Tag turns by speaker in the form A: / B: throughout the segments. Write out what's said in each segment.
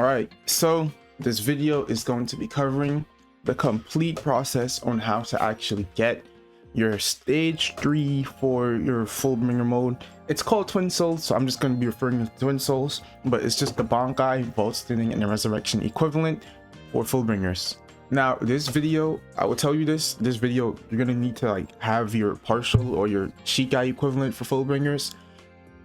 A: All right, so this video is going to be covering the complete process on how to actually get your stage 3 for your Fullbringer mode. It's called Twin Souls, so I'm just going to be referring to Twin Souls, but it's just the Bankai, Voltstanding, and the Resurrection equivalent for Fullbringers. Now, this video, I will tell you this video, you're going to need to like have your partial or your cheat guy equivalent for Fullbringers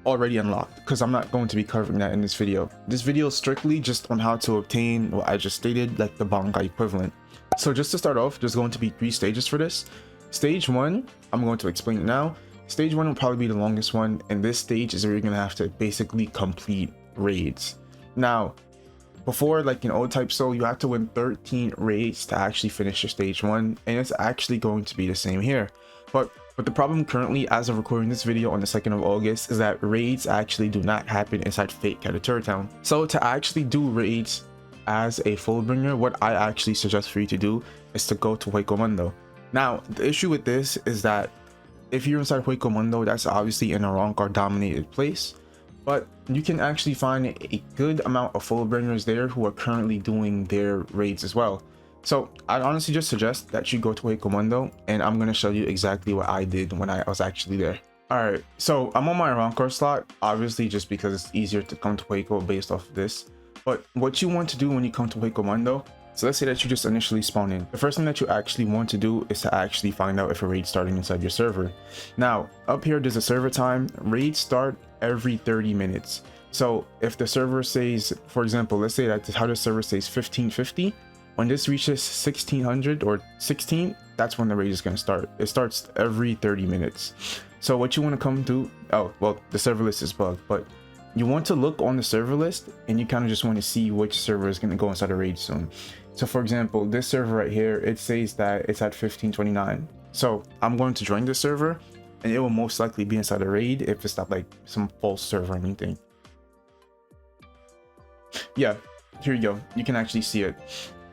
A: already unlocked, because I'm not going to be covering that in this video. This video is strictly just on how to obtain what I just stated, like the Bankai equivalent. So just to start off, there's going to be 3 stages for this. Stage 1, I'm going to explain it now. Stage 1 will probably be the longest one, and this stage is where you're going to have to basically complete raids. Now, before, like in old type soul, you have to win 13 raids to actually finish your stage 1, and it's actually going to be the same here. But the problem currently, as of recording this video on the 2nd of August, is that raids actually do not happen inside Fate Catatura Town. So to actually do raids as a Fullbringer, what I actually suggest for you to do is to go to Hueco Mundo. Now, the issue with this is that if you're inside Hueco Mundo, that's obviously in a Rankar dominated place, but you can actually find a good amount of Fullbringers there who are currently doing their raids as well. So I'd honestly just suggest that you go to Hueco Mundo, and I'm going to show you exactly what I did when I was actually there. Alright, so I'm on my Rankar slot, obviously just because it's easier to come to Hueco based off of this. But what you want to do when you come to Hueco Mundo, so let's say that you just initially spawn in. The first thing that you actually want to do is to actually find out if a raid's starting inside your server. Now, up here there's a server time. Raids start every 30 minutes. So if the server says, for example, let's say that how the server says 1550, when this reaches 1600 or 16, that's when the raid is going to start. It starts every 30 minutes. So what you want to come do, oh, well, the server list is bugged, but you want to look on the server list, and you kind of just want to see which server is going to go inside a raid soon. So for example, this server right here, it says that it's at 1529. So I'm going to join this server, and it will most likely be inside a raid if it's not like some false server or anything. Yeah, here you go. You can actually see it.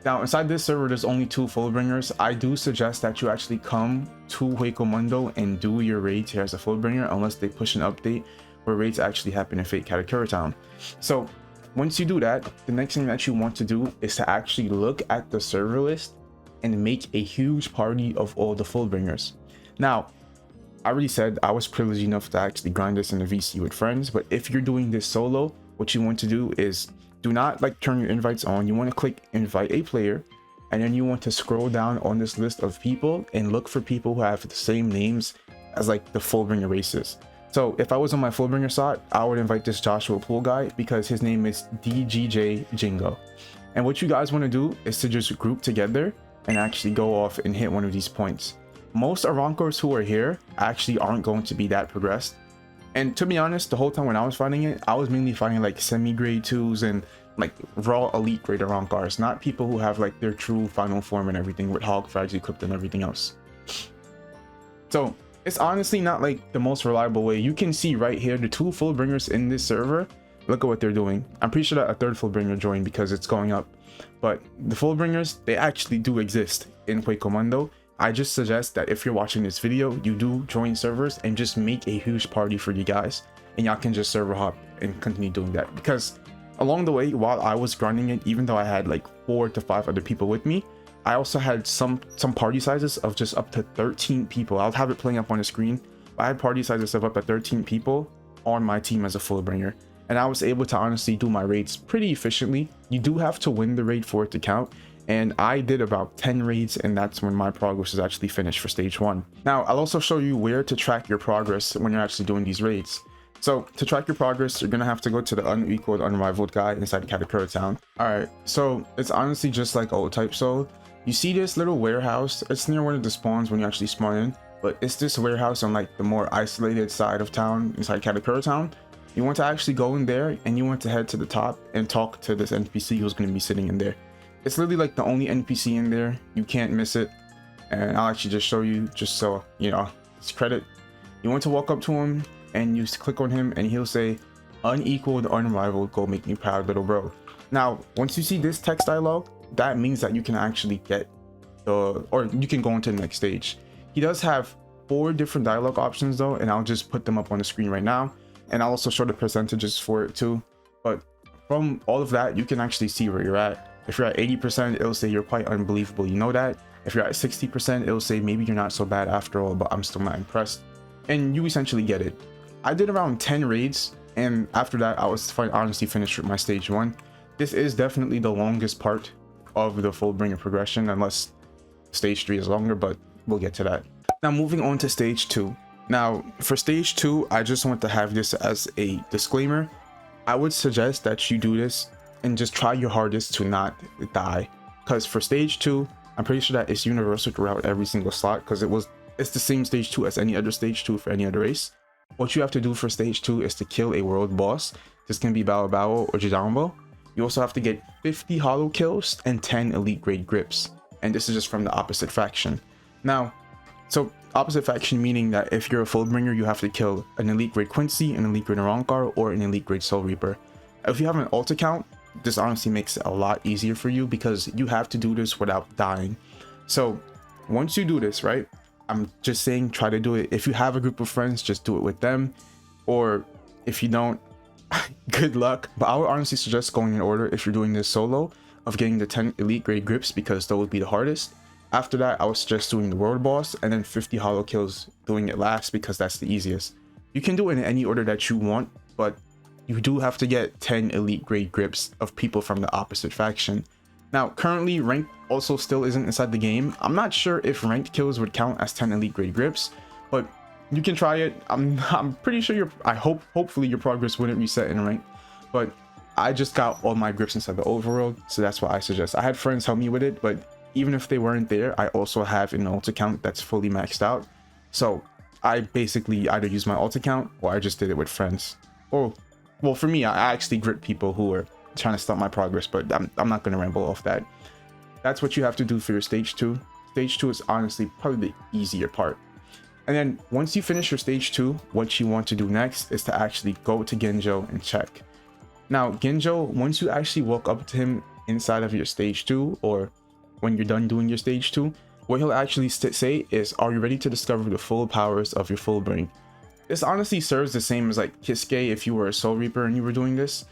A: Now, inside this server, there's only 2 Fullbringers. I do suggest that you actually come to Hueco Mundo and do your raids here as a Fullbringer, unless they push an update where raids actually happen in Fate Catatura Town. So once you do that, the next thing that you want to do is to actually look at the server list and make a huge party of all the Fullbringers. Now, I already said I was privileged enough to actually grind this in a VC with friends, but if you're doing this solo, what you want to do is do not like turn your invites on. You want to click invite a player, and then you want to scroll down on this list of people and look for people who have the same names as like the Fullbringer races. So if I was on my Fullbringer slot, I would invite this Joshua Pool guy because his name is DGJ Jingo. And what you guys want to do is to just group together and actually go off and hit one of these points. Most Arankars who are here actually aren't going to be that progressed. And to be honest, the whole time when I was fighting it, I was mainly fighting like semi-grade 2s and like raw elite grade Arankars, not people who have like their true final form and everything with hog frags equipped and everything else. So it's honestly not like the most reliable way. You can see right here the 2 Fullbringers in this server. Look at what they're doing. I'm pretty sure that a 3rd Fullbringer joined because it's going up. But the Fullbringers, they actually do exist in Hueco Mundo. I just suggest that if you're watching this video, you do join servers and just make a huge party for you guys, and y'all can just server hop and continue doing that. Because along the way, while I was grinding it, even though I had like 4 to 5 other people with me, I also had some party sizes of just up to 13 people. I'll have it playing up on the screen. I had party sizes of up to 13 people on my team as a Fullbringer, and I was able to honestly do my raids pretty efficiently. You do have to win the raid for it to count, and I did about 10 raids, and that's when my progress is actually finished for stage 1. Now, I'll also show you where to track your progress when you're actually doing these raids. So to track your progress, you're gonna have to go to the unequaled, unrivaled guide inside Catatura Town. Alright, so it's honestly just like old type soul. You see this little warehouse, it's near one of the spawns when you actually spawn in, but it's this warehouse on like the more isolated side of town inside Catatura Town. You want to actually go in there, and you want to head to the top and talk to this NPC who's going to be sitting in there. It's literally like the only NPC in there. You can't miss it, and I'll actually just show you just so you know it's credit. You want to walk up to him and you click on him, and he'll say unequaled, unrivaled, go make me proud, little bro. Now once you see this text dialogue, that means that you can actually get or you can go into the next stage. He does have 4 different dialogue options though, and I'll just put them up on the screen right now, and I'll also show the percentages for it too. But From all of that, you can actually see where you're at. If you're at 80%, it'll say you're quite unbelievable, you know that. If you're at 60%, it'll say maybe you're not so bad after all, but I'm still not impressed. And you essentially get it. I did around 10 raids, and after that, I was honestly finished with my stage 1. This is definitely the longest part of the FULLBRINGER progression, unless stage 3 is longer, but we'll get to that. Now, moving on to stage 2. Now, for stage 2, I just want to have this as a disclaimer. I would suggest that you do this and just try your hardest to not die, because for stage 2, I'm pretty sure that it's universal throughout every single slot, because it's the same stage 2 as any other stage 2 for any other race. What you have to do for stage 2 is to kill a world boss. This can be Bao Bao or Jidambo. You also have to get 50 holo kills and 10 elite grade grips, and this is just from the opposite faction. Now, so opposite faction meaning that if you're a FULLBRINGER, you have to kill an elite grade Quincy, an elite grade Arankar, or an elite grade Soul Reaper. If you have an ult account, this honestly makes it a lot easier for you because you have to do this without dying. So once you do this, right, I'm just saying try to do it. If you have a group of friends, just do it with them, or if you don't, good luck. But I would honestly suggest going in order if you're doing this solo of getting the 10 elite grade grips, because those would be the hardest. After that, I would suggest doing the world boss and then 50 holo kills doing it last, because that's the easiest. You can do it in any order that you want, but you do have to get 10 elite grade grips of people from the opposite faction. Now, currently ranked also still isn't inside the game. I'm not sure if ranked kills would count as 10 elite grade grips, but you can try it. I'm pretty sure hopefully your progress wouldn't reset in rank, but I just got all my grips inside the overworld, so that's what I suggest. I had friends help me with it, but even if they weren't there, I also have an ult account that's fully maxed out. So I basically either use my ult account or I just did it with friends. Or, well, for me, I actually grit people who are trying to stop my progress, but I'm not going to ramble off that. That's what you have to do for your stage 2. Stage 2 is honestly probably the easier part. And then once you finish your stage 2, what you want to do next is to actually go to Ginjo and check. Now, Ginjo, once you actually walk up to him inside of your stage 2, or when you're done doing your stage 2, what he'll actually say is, are you ready to discover the full powers of your FULLBRING? This honestly serves the same as like Kisuke if you were a Soul Reaper and you were doing this.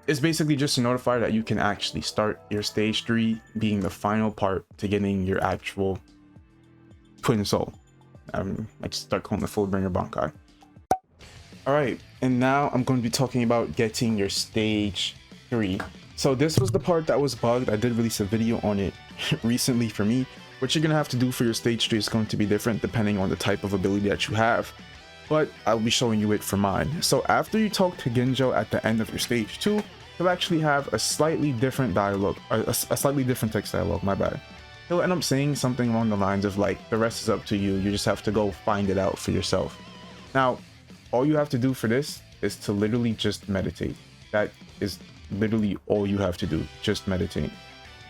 A: It's basically just to notify that you can actually start your stage 3, being the final part to getting your actual Twin Soul. I just start calling the FULLBRINGER Bankai. Alright, and now I'm going to be talking about getting your stage 3. So this was the part that was bugged. I did release a video on it recently for me. What you're going to have to do for your stage 3 is going to be different depending on the type of ability that you have, but I'll be showing you it for mine. So after you talk to Ginjo at the end of your stage 2, he'll actually have a slightly different dialogue, a slightly different text dialogue, my bad. He'll end up saying something along the lines of like, the rest is up to you, you just have to go find it out for yourself. Now, all you have to do for this is to literally just meditate. That is literally all you have to do, just meditate.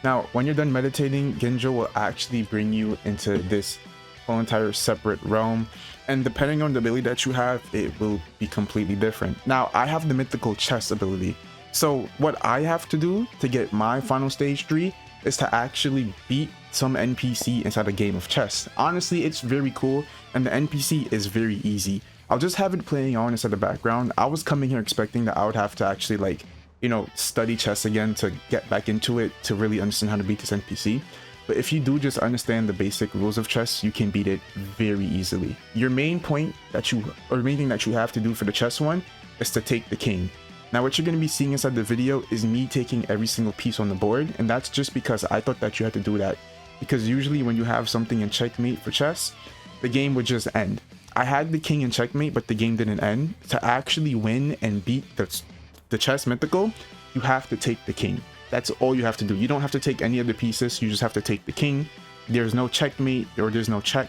A: Now, when you're done meditating, Ginjo will actually bring you into this whole entire separate realm, and depending on the ability that you have, it will be completely different. Now, I have the mythical chess ability, so what I have to do to get my final stage 3 is to actually beat some NPC inside a game of chess. Honestly, it's very cool, and the NPC is very easy. I'll just have it playing on inside the background. I was coming here expecting that I would have to actually, like, you know, study chess again to get back into it to really understand how to beat this NPC. But if you do just understand the basic rules of chess, you can beat it very easily. Your main point that main thing that you have to do for the chess one is to take the king. Now, what you're going to be seeing inside the video is me taking every single piece on the board, and that's just because I thought that you had to do that. Because usually when you have something in checkmate for chess, the game would just end. I had the king in checkmate, but the game didn't end. To actually win and beat the chess mythical, you have to take the king. That's all you have to do. You don't have to take any of the pieces, you just have to take the king. There's no checkmate or there's no check.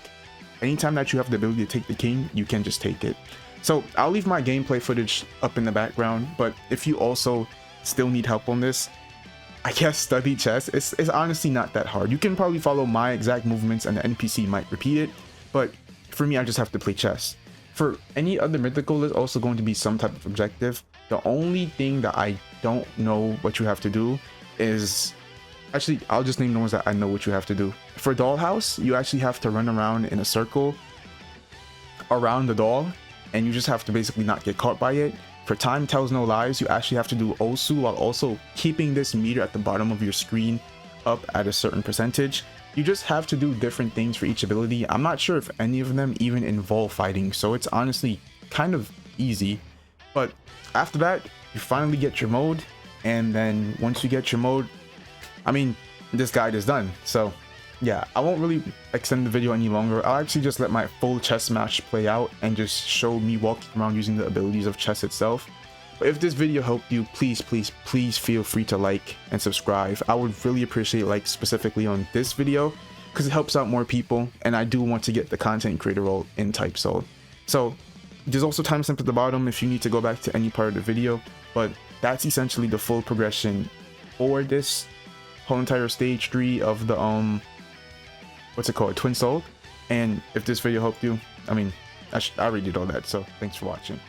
A: Anytime that you have the ability to take the king, you can just take it. So I'll leave my gameplay footage up in the background, but if you also still need help on this, I guess study chess. It's honestly not that hard. You can probably follow my exact movements and the NPC might repeat it, but for me, I just have to play chess. For any other mythical, there's also going to be some type of objective. The only thing that I don't know what you have to do is, actually, I'll just name the ones that I know what you have to do. For Dollhouse, you actually have to run around in a circle around the doll, and you just have to basically not get caught by it. For Time Tells No Lies, you actually have to do Osu while also keeping this meter at the bottom of your screen up at a certain percentage. You just have to do different things for each ability. I'm not sure if any of them even involve fighting, so it's honestly kind of easy. But after that, you finally get your mode, and then once you get your mode, I mean, this guide is done. So yeah, I won't really extend the video any longer. I'll actually just let my full chess match play out and just show me walking around using the abilities of chess itself. But if this video helped you, please feel free to like and subscribe. I would really appreciate like specifically on this video because it helps out more people, and I do want to get the content creator role in Type Soul. So there's also timestamp at the bottom if you need to go back to any part of the video, but that's essentially the full progression for this whole entire stage 3 of the what's it called, Twin Soul. And if this video helped you, I mean, I already did all that, so thanks for watching.